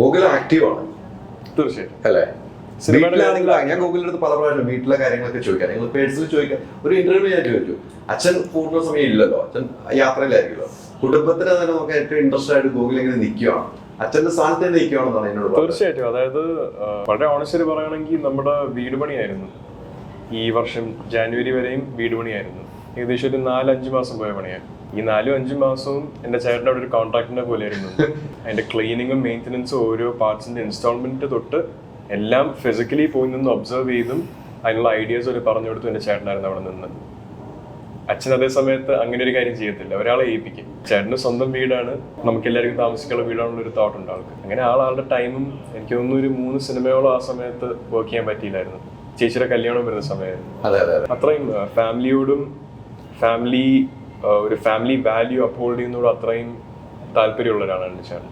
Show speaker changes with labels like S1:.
S1: Google active ആണ്
S2: തീർച്ചയായിട്ടും
S1: അല്ലേ? വീട്ടിലാണെങ്കിൽ ഞാൻ ഗൂഗിളിന്റെ അടുത്ത് പല പ്രാവശ്യം വീട്ടിലെ കാര്യങ്ങളൊക്കെ ചോദിക്കാം, നിങ്ങൾ പേഴ്സണലി ചോദിക്കാം. ഒരു ഇന്റർവ്യൂ ഞാൻ ചോദിച്ചു, അച്ഛൻ പൂർണ്ണ സമയം ഇല്ലല്ലോ, അച്ഛൻ യാത്രയിലായിരിക്കുമല്ലോ, കുടുംബത്തിന് തന്നെ നമുക്ക് ഏറ്റവും ഇൻട്രസ്റ്റ് ആയിട്ട് ഗൂഗിൾ ഇങ്ങനെ നിൽക്കുകയാണ്, അച്ഛന്റെ സ്ഥാനത്ത് തന്നെ നിൽക്കുകയാണെന്നാണ് എന്നോട് പറഞ്ഞത്.
S2: തീർച്ചയായിട്ടും. അതായത് വളരെ ഓണസ്റ്റ്ലി പറയുകയാണെങ്കിൽ നമ്മുടെ വീട് പണിയായിരുന്നു ഈ വർഷം ജാനുവരി വരെയും. വീട് പണിയായിരുന്നു, ഏകദേശം ഒരു 4-5 മാസം പോയ പണിയാണ്. ഈ 4-5 മാസവും എൻ്റെ ചേട്ടൻ്റെ അവിടെ ഒരു കോൺട്രാക്ടിനെ പോലെ ആയിരുന്നു. അതിന്റെ ക്ലീനിങ്ങും മെയിൻ്റനൻസും ഓരോ പാർട്സിന്റെ ഇൻസ്റ്റാൾമെന്റ് തൊട്ട് എല്ലാം ഫിസിക്കലി പോയി നിന്ന് ഒബ്സർവ് ചെയ്തും അതിനുള്ള ഐഡിയാസ് ഒരു പറഞ്ഞു കൊടുത്തു എൻ്റെ ചേട്ടനായിരുന്നു അവിടെ നിന്ന്. അച്ഛൻ അതേ സമയത്ത് അങ്ങനെ ഒരു കാര്യം ചെയ്യത്തില്ല, ഒരാളെ ഏൽപ്പിക്കും. ചേട്ടന് സ്വന്തം വീടാണ്, നമുക്ക് എല്ലാവർക്കും താമസിക്കാനുള്ള വീടാണുള്ള ഒരു തോട്ട് ഉണ്ട് ആൾക്ക്. അങ്ങനെ ആളുടെ ടൈമും എനിക്ക് തോന്നുന്നു ഒരു 3 സിനിമയോളം ആ സമയത്ത് വർക്ക് ചെയ്യാൻ പറ്റിയില്ലായിരുന്നു. ചേച്ചിയുടെ കല്യാണം വരുന്ന സമയമായിരുന്നു. അത്രയും ഫാമിലിയോടും ഒരു ഫാമിലി വാല്യൂ അപ്ഹോൾഡ് ചെയ്യുന്നതോടും അത്രയും താല്പര്യമുള്ള ഒരാളാണ് ചേട്ടൻ.